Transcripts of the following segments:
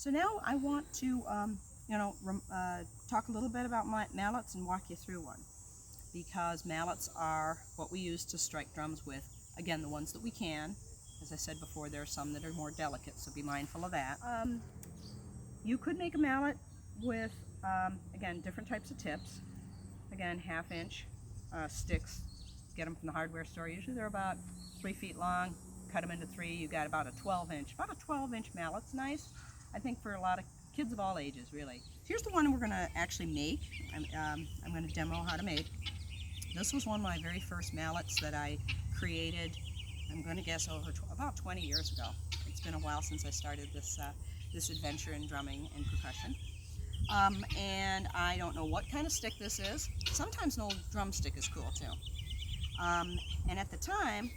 So now I want to, talk a little bit about mallets and walk you through one, because mallets are what we use to strike drums with. Again, the ones that we can. As I said before, there are some that are more delicate, so be mindful of that. You could make a mallet with, again, different types of tips. Again, 1/2 inch sticks. Get them from the hardware store. Usually they're about 3 feet long. Cut them into 3. You got about a 12-inch mallet's nice. I think for a lot of kids of all ages, really. Here's the one we're going to actually make. I'm going to demo how to make. This was one of my very first mallets that I created. I'm going to guess over about 20 years ago. It's been a while since I started this adventure in drumming and percussion. And I don't know what kind of stick this is. Sometimes an old drumstick is cool too. And at the time,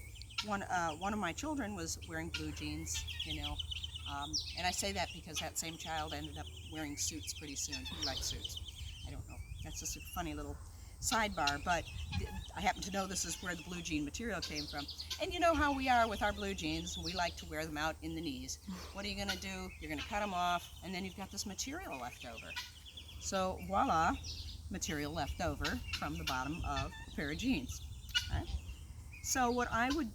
one of my children was wearing blue jeans, and I say that because that same child ended up wearing suits pretty soon. He liked suits. I don't know. That's just a funny little sidebar, but I happen to know this is where the blue jean material came from. And you know how we are with our blue jeans. We like to wear them out in the knees. What are you going to do? You're going to cut them off, and then you've got this material left over. So voila, material left over from the bottom of a pair of jeans. Right? So what I would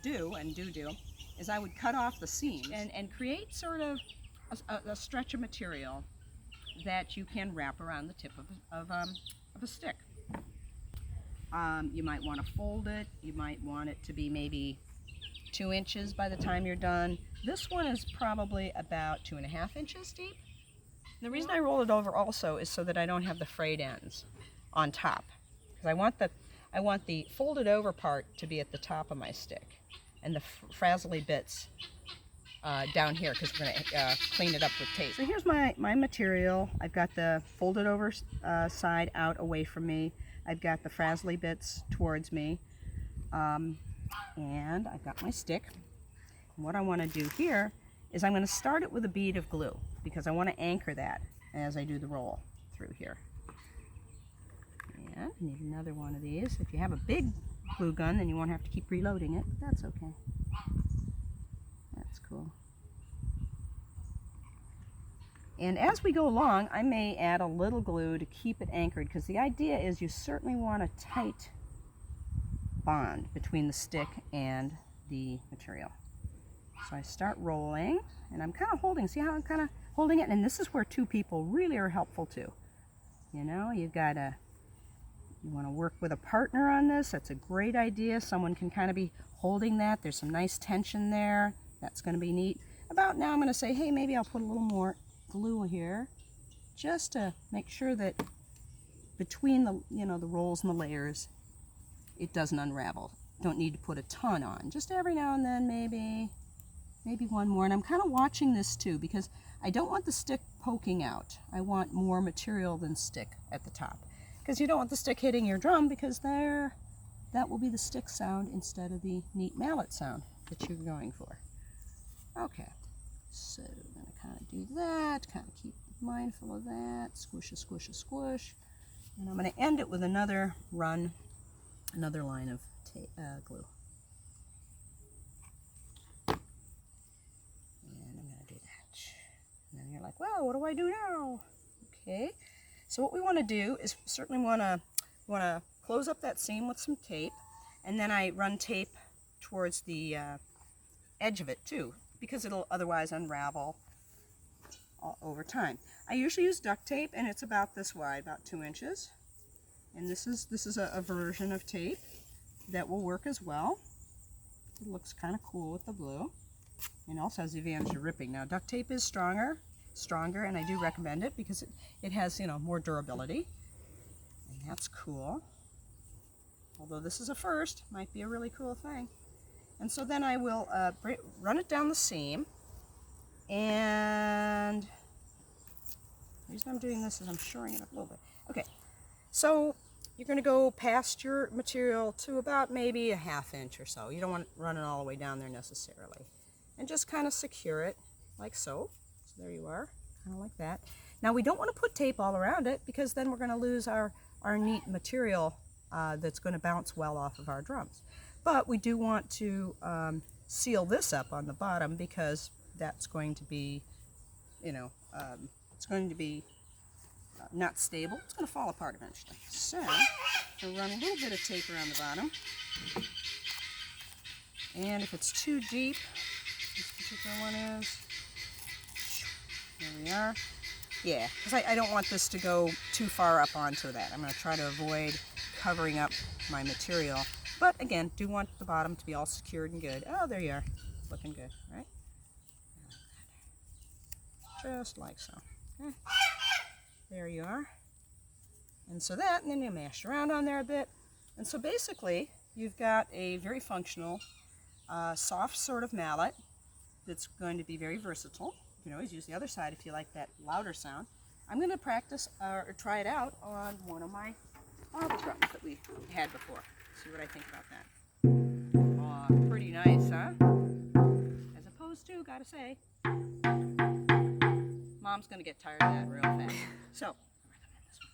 do is I would cut off the seams and create sort of a stretch of material that you can wrap around the tip of a stick. You might want to fold it. You might want it to be maybe 2 inches by the time you're done. This one is probably about 2.5 inches deep. The reason I roll it over also is so that I don't have the frayed ends on top, because I want the folded over part to be at the top of my stick, and the frazzly bits down here, because we're going to clean it up with tape. So here's my material. I've got the folded over side out away from me. I've got the frazzly bits towards me, and I've got my stick. And what I want to do here is I'm going to start it with a bead of glue, because I want to anchor that as I do the roll through here. And I need another one of these. If you have a big glue gun, then you won't have to keep reloading it, but that's okay. That's cool. And as we go along, I may add a little glue to keep it anchored, because the idea is you certainly want a tight bond between the stick and the material. So I start rolling, and I'm kind of holding. See how I'm kind of holding it? And this is where 2 people really are helpful too. You want to work with a partner on this. That's a great idea. Someone can kind of be holding that. There's some nice tension there. That's going to be neat. About now, I'm going to say, hey, maybe I'll put a little more glue here, just to make sure that between the rolls and the layers, it doesn't unravel. Don't need to put a ton on. Just every now and then, maybe one more. And I'm kind of watching this too, because I don't want the stick poking out. I want more material than stick at the top, because you don't want the stick hitting your drum, because that will be the stick sound instead of the neat mallet sound that you're going for. Okay, so I'm going to kind of do that, kind of keep mindful of that. Squish, squish, squish. And I'm going to end it with another line of glue. And I'm going to do that. And then you're like, well, what do I do now? Okay, so what we want to do is certainly want to close up that seam with some tape, and then I run tape towards the edge of it too, because it'll otherwise unravel over time. I usually use duct tape, and it's about this wide, about 2 inches. And this is a version of tape that will work as well. It looks kind of cool with the blue, and also has the advantage of ripping. Now, duct tape is stronger, and I do recommend it because it has, more durability, and that's cool. Although this is a first, might be a really cool thing. And so then I will run it down the seam, and the reason I'm doing this is I'm shoring it up a little bit. Okay, so you're going to go past your material to about maybe a 1/2 inch or so. You don't want to run it all the way down there necessarily. And just kind of secure it like so. So there you are, kind of like that. Now we don't want to put tape all around it, because then we're going to lose our neat material that's going to bounce well off of our drums. But we do want to seal this up on the bottom, because that's going to be it's going to be not stable. It's going to fall apart eventually. So we'll run a little bit of tape around the bottom. And if it's too deep, this particular one is, there we are. Yeah, because I don't want this to go too far up onto that. I'm going to try to avoid covering up my material. But again, do want the bottom to be all secured and good. Oh, there you are. Looking good, right? Just like so. Okay. There you are. And so that, and then you mash around on there a bit. And so basically, you've got a very functional, soft sort of mallet that's going to be very versatile. You can always use the other side if you like that louder sound. I'm going to practice or try it out on one of my marble drums that we had before. See what I think about that. Aw, pretty nice, huh? As opposed to, gotta say, Mom's going to get tired of that real fast. So,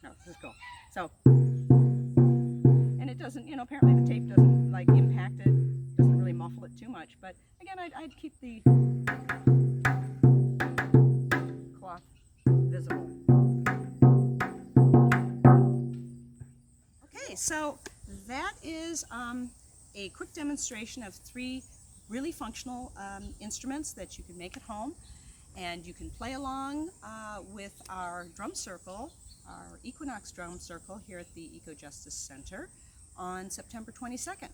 no, let's go. So, and it doesn't, apparently the tape doesn't like impact it, doesn't really muffle it too much. But again, I'd keep the cloth visible. Okay, so that is a quick demonstration of 3 really functional instruments that you can make at home. And you can play along with our drum circle, our Equinox drum circle here at the Eco Justice Center on September 22nd.